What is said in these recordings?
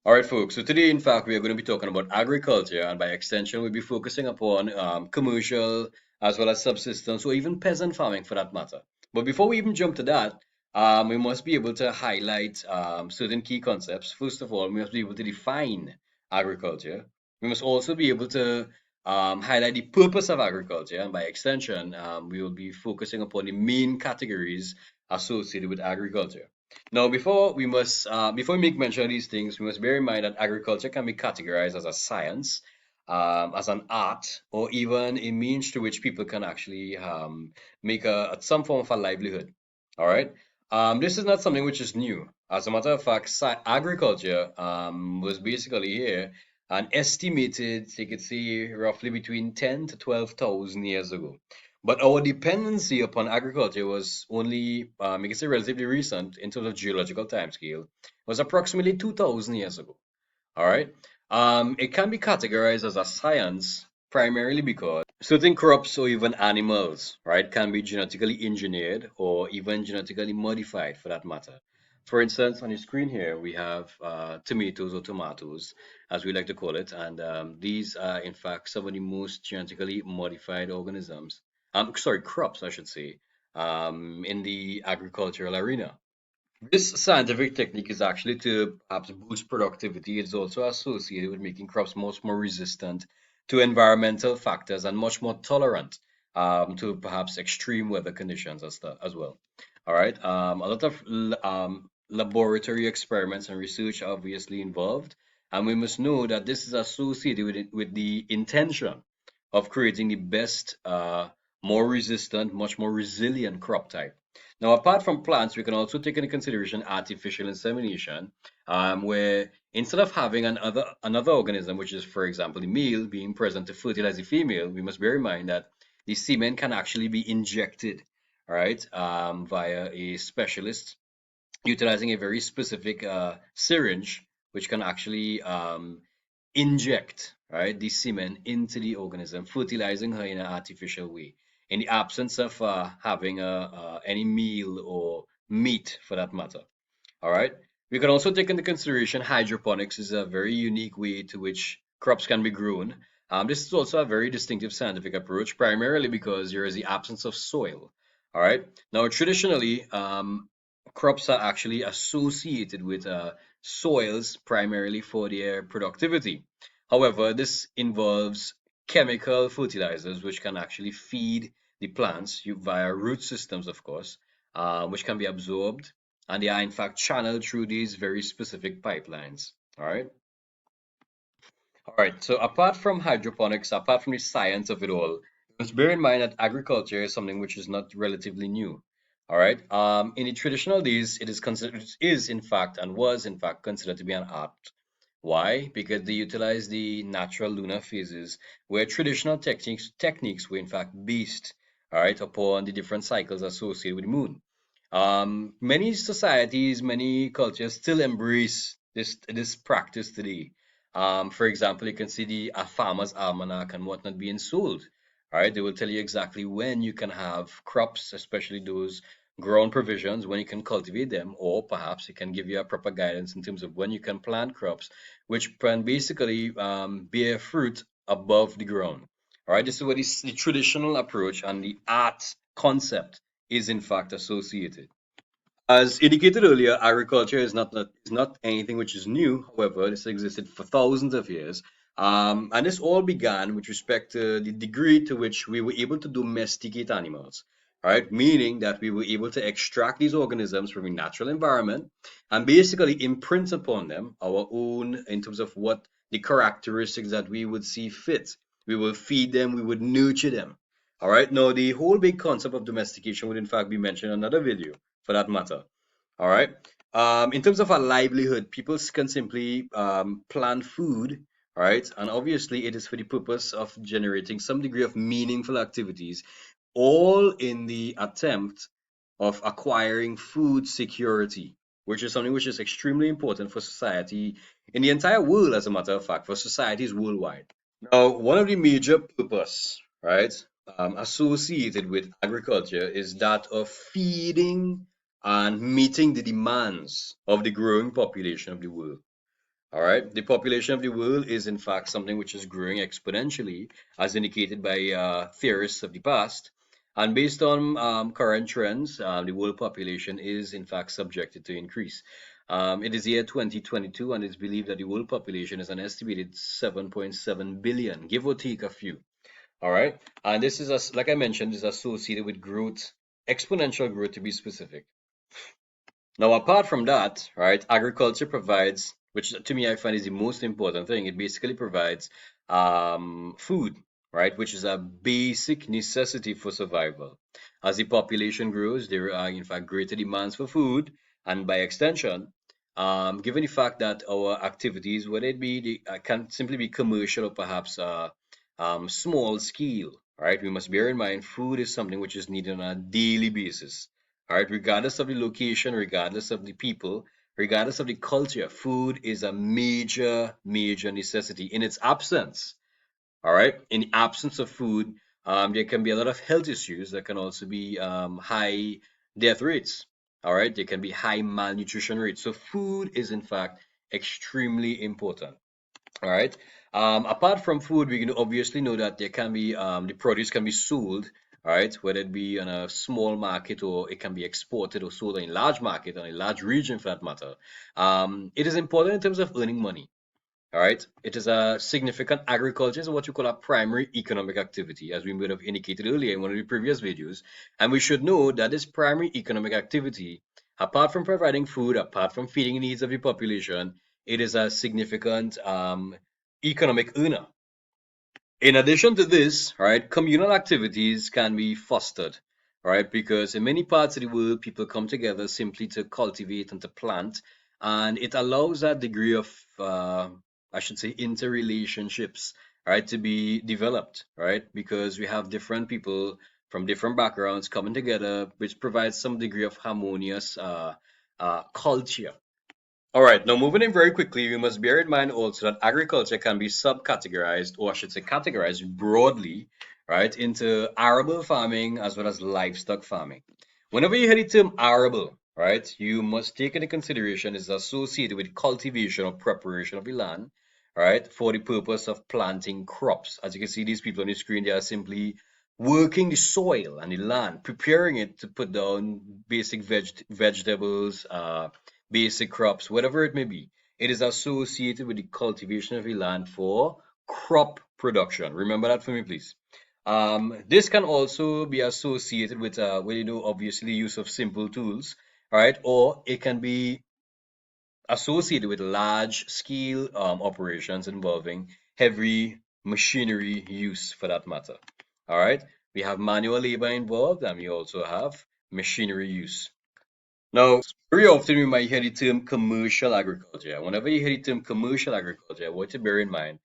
All right, folks. So today, in fact, we are going to be talking about agriculture, and by extension, we'll be focusing upon commercial as well as subsistence or even peasant farming for that matter. But before we even jump to that, we must be able to highlight certain key concepts. First of all, we must be able to define agriculture. We must also be able to highlight the purpose of agriculture, and by extension, we will be focusing upon the main categories associated with agriculture. Now, before we make mention of these things, we must bear in mind that agriculture can be categorized as a science, as an art, or even a means to which people can actually make some form of a livelihood. All right. This is not something which is new. As a matter of fact, agriculture was basically here and estimated, you could say, roughly between 10 to 12,000 years ago. But our dependency upon agriculture was only, you can say, relatively recent in terms of geological timescale, was approximately 2,000 years ago. All right. It can be categorized as a science primarily because certain crops or even animals, right, can be genetically engineered or even genetically modified for that matter. For instance, on the screen here, we have tomatoes or tomatoes, as we like to call it, and these are in fact some of the most genetically modified organisms. Sorry, crops, I should say, in the agricultural arena. This scientific technique is actually to perhaps boost productivity. It's also associated with making crops much more resistant to environmental factors and much more tolerant to perhaps extreme weather conditions as well. All right. A lot of laboratory experiments and research are obviously involved, and we must know that this is associated with the intention of creating the best, more resistant, much more resilient crop type. Now, apart from plants, we can also take into consideration artificial insemination, where instead of having another organism, which is, for example, the male being present to fertilize the female, we must bear in mind that the semen can actually be injected, right, via a specialist utilizing a very specific syringe, which can actually inject right the semen into the organism, fertilizing her in an artificial way, in the absence of having any meal or meat for that matter. All right. We can also take into consideration hydroponics is a very unique way to which crops can be grown. This is also a very distinctive scientific approach, primarily because there is the absence of soil. All right. Now, traditionally, crops are actually associated with soils primarily for their productivity. However, this involves chemical fertilizers, which can actually feed the plants via root systems, of course, which can be absorbed and they are in fact channeled through these very specific pipelines. All right. All right. So apart from hydroponics, apart from the science of it all, let's bear in mind that agriculture is something which is not relatively new. All right. In the traditional days, it is in fact and was in fact considered to be an art. Why? Because they utilize the natural lunar phases, where traditional techniques were in fact based, all right, upon the different cycles associated with the moon. Many societies, many cultures still embrace this practice today. For example, you can see the a farmer's almanac and whatnot being sold. All right, they will tell you exactly when you can have crops, especially those ground provisions, when you can cultivate them, or perhaps it can give you a proper guidance in terms of when you can plant crops, which can basically bear fruit above the ground. All right, this is what is the traditional approach and the art concept is in fact associated. As indicated earlier, agriculture is not anything which is new. However, this existed for thousands of years. And this all began with respect to the degree to which we were able to domesticate animals, right? Meaning that we were able to extract these organisms from a natural environment and basically imprint upon them our own in terms of what the characteristics that we would see fit. We will feed them, we would nurture them. All right. Now, the whole big concept of domestication would in fact be mentioned in another video for that matter. All right. In terms of our livelihood, people can simply plant food, all right? And obviously, it is for the purpose of generating some degree of meaningful activities, all in the attempt of acquiring food security, which is something which is extremely important for society in the entire world, as a matter of fact, for societies worldwide. Now, one of the major purpose, right, associated with agriculture is that of feeding and meeting the demands of the growing population of the world. All right, the population of the world is in fact something which is growing exponentially, as indicated by theorists of the past. And based on current trends, the world population is in fact subjected to increase. It is year 2022, and it's believed that the world population is an estimated 7.7 billion, give or take a few. All right, and this is, like I mentioned, is associated with growth, exponential growth to be specific. Now, apart from that, right, agriculture provides, which to me I find is the most important thing, it basically provides food, right, which is a basic necessity for survival. As the population grows, there are in fact greater demands for food, and by extension, given the fact that our activities, whether it be can simply be commercial or perhaps small scale, right, we must bear in mind food is something which is needed on a daily basis. All right, regardless of the location, regardless of the people, regardless of the culture, food is a major, major necessity. In its absence, all right, in the absence of food, there can be a lot of health issues. There can also be high death rates. All right, there can be high malnutrition rates. So food is in fact extremely important. All right. Apart from food, we can obviously know that there can be the produce can be sold, all right, whether it be on a small market or it can be exported or sold in a large market or a large region for that matter. It is important in terms of earning money. All right, it is a significant agriculture is what you call a primary economic activity, as we would have indicated earlier in one of the previous videos. And we should know that this primary economic activity, apart from providing food, apart from feeding the needs of the population, it is a significant economic earner. In addition to this, right, communal activities can be fostered, right, because in many parts of the world, people come together simply to cultivate and to plant, and it allows that degree of, I should say, interrelationships, right, to be developed, right, because we have different people from different backgrounds coming together, which provides some degree of harmonious culture. All right, now moving in very quickly, we must bear in mind also that agriculture can be subcategorized, or I should say categorized broadly, right, into arable farming as well as livestock farming. Whenever you hear the term arable, right, you must take into consideration is associated with cultivation or preparation of the land, right, for the purpose of planting crops. As you can see, these people on the screen, they are simply working the soil and the land, preparing it to put down basic vegetables, basic crops, whatever it may be. It is associated with the cultivation of the land for crop production. Remember that for me, please. This can also be associated with, obviously use of simple tools, right? Or it can be associated with large scale operations involving heavy machinery use for that matter. All right, we have manual labor involved and we also have machinery use. Now, very often we might hear the term commercial agriculture. Whenever you hear the term commercial agriculture, what to bear in mind,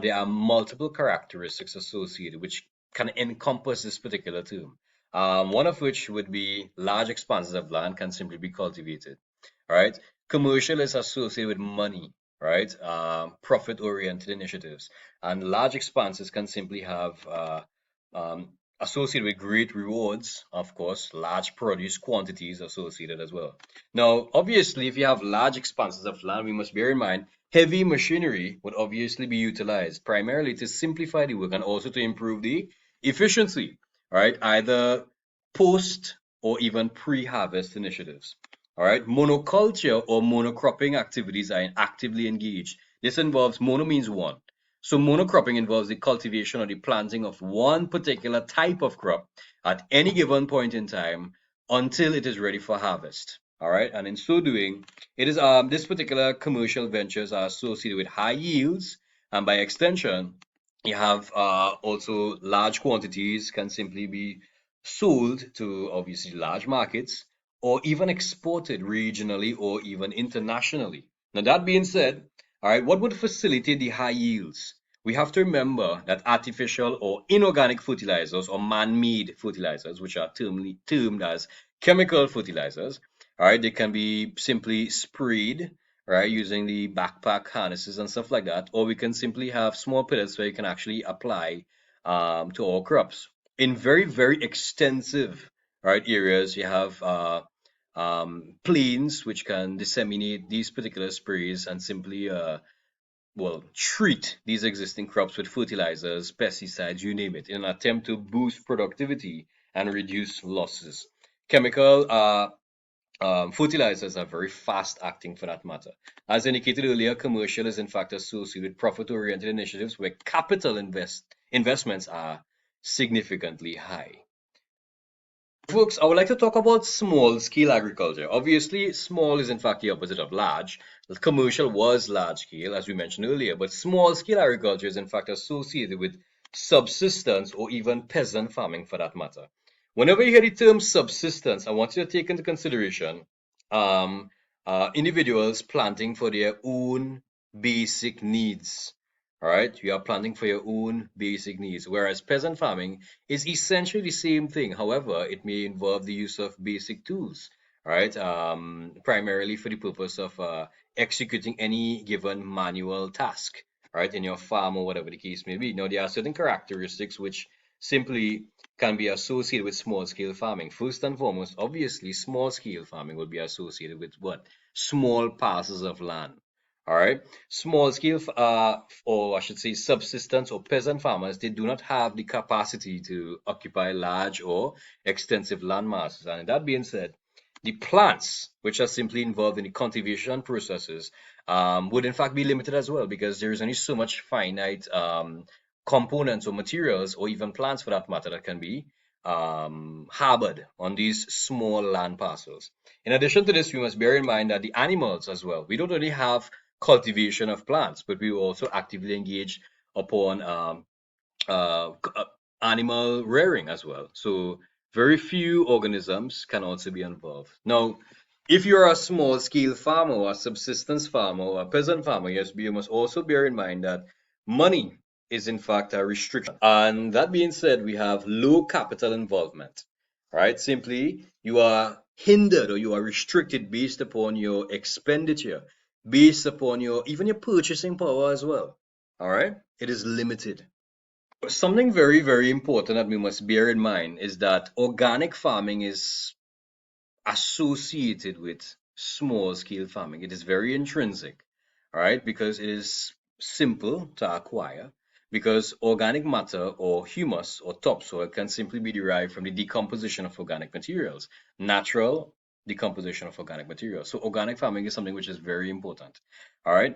there are multiple characteristics associated which can encompass this particular term. One of which would be large expanses of land can simply be cultivated. All right. Commercial is associated with money, right? Profit-oriented initiatives. And large expanses can simply have um, associated with great rewards, of course, large produce quantities associated as well. Now, obviously, if you have large expanses of land, we must bear in mind heavy machinery would obviously be utilized primarily to simplify the work and also to improve the efficiency, right? Either post or even pre-harvest initiatives. All right, monoculture or monocropping activities are actively engaged. This involves mono means one. So monocropping involves the cultivation or the planting of one particular type of crop at any given point in time until it is ready for harvest. All right, and in so doing, it is this particular commercial ventures are associated with high yields, and by extension, you have also large quantities can simply be sold to obviously large markets or even exported regionally or even internationally. Now, that being said, all right, what would facilitate the high yields? We have to remember that artificial or inorganic fertilizers or man-made fertilizers, which are termed as chemical fertilizers, all right, they can be simply sprayed, right, using the backpack harnesses and stuff like that, or we can simply have small pellets where you can actually apply to all crops. In very, very extensive right areas, you have planes which can disseminate these particular sprays and simply treat these existing crops with fertilizers, pesticides, you name it, in an attempt to boost productivity and reduce losses. Chemical fertilizers are very fast acting for that matter. As indicated earlier, commercial is in fact associated with profit-oriented initiatives where capital investments are significantly high. Folks, I would like to talk about small scale agriculture. Obviously, small is in fact the opposite of large. Commercial was large scale, as we mentioned earlier, but small scale agriculture is in fact associated with subsistence or even peasant farming for that matter. Whenever you hear the term subsistence, I want you to take into consideration um, individuals planting for their own basic needs. All right, you are planting for your own basic needs, whereas peasant farming is essentially the same thing. However, it may involve the use of basic tools, right? Primarily for the purpose of executing any given manual task, right, in your farm or whatever the case may be. Now, there are certain characteristics which simply can be associated with small scale farming. First and foremost, obviously, small scale farming will be associated with what? Small parcels of land. All right. Small scale, or I should say subsistence or peasant farmers, they do not have the capacity to occupy large or extensive land masses. And that being said, the plants, which are simply involved in the cultivation processes, would in fact be limited as well because there is only so much finite components or materials or even plants for that matter that can be harbored on these small land parcels. In addition to this, we must bear in mind that the animals as well, we don't only have cultivation of plants, but we also actively engage upon uh, animal rearing as well. So very few organisms can also be involved. Now, if you're a small scale farmer or a subsistence farmer or a peasant farmer, yes, you must also bear in mind that money is in fact a restriction. And that being said, we have low capital involvement, right? Simply, you are hindered or you are restricted based upon your expenditure, based upon your even your purchasing power as well. All right, it is limited. Something very, very important that we must bear in mind is that organic farming is associated with small scale farming. It is very intrinsic, all right, because it is simple to acquire, because organic matter or humus or topsoil can simply be derived from the decomposition of organic materials, natural decomposition of organic materials. So organic farming is something which is very important. All right.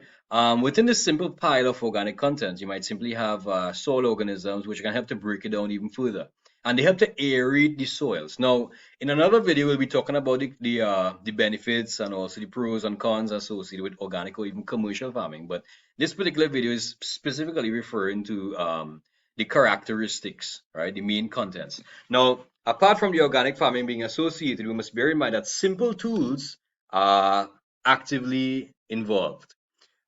Within this simple pile of organic content, you might simply have soil organisms which can help to break it down even further. And they help to aerate the soils. Now, in another video, we'll be talking about the benefits and also the pros and cons associated with organic or even commercial farming. But this particular video is specifically referring to the characteristics, right? The main contents. Now, apart from the organic farming being associated, we must bear in mind that simple tools are actively involved.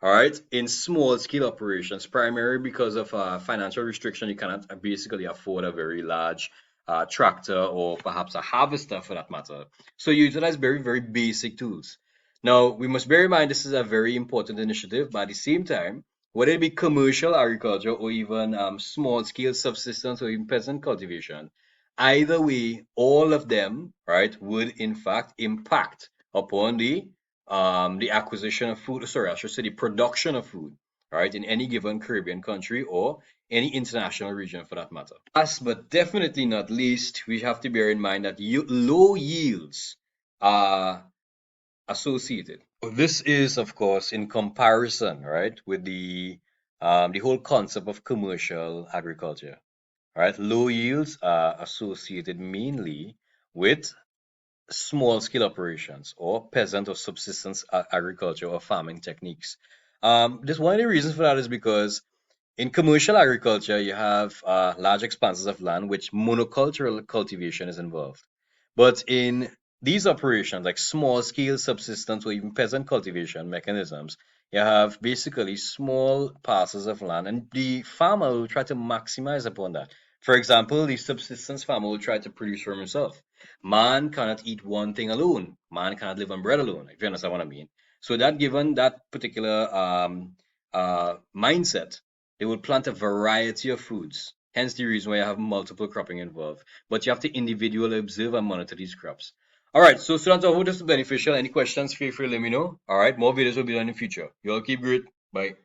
All right, in small scale operations, primarily because of financial restriction, you cannot basically afford a very large tractor or perhaps a harvester for that matter. So you utilize very, very basic tools. Now, we must bear in mind this is a very important initiative, but at the same time, whether it be commercial agriculture or even small scale subsistence or even peasant cultivation, either way, all of them, right, would in fact impact upon the acquisition of food, sorry, I should say the production of food, right, in any given Caribbean country or any international region for that matter. Last but definitely not least, we have to bear in mind that low yields are associated. This is, of course, in comparison, right, with the whole concept of commercial agriculture. Right, low yields are associated mainly with small scale operations or peasant or subsistence agriculture or farming techniques. Just one of the reasons for that is because in commercial agriculture, you have large expanses of land which monocultural cultivation is involved. But in these operations, like small scale subsistence or even peasant cultivation mechanisms, you have basically small parcels of land, and the farmer will try to maximize upon that. For example, the subsistence farmer will try to produce for himself. Man cannot eat one thing alone. Man cannot live on bread alone, if you understand what I mean. So that given that particular mindset, they will plant a variety of foods. Hence the reason why you have multiple cropping involved. But you have to individually observe and monitor these crops. All right, so students, I hope this is beneficial. Any questions, feel free to let me know. All right, more videos will be done in the future. You all keep good. Bye.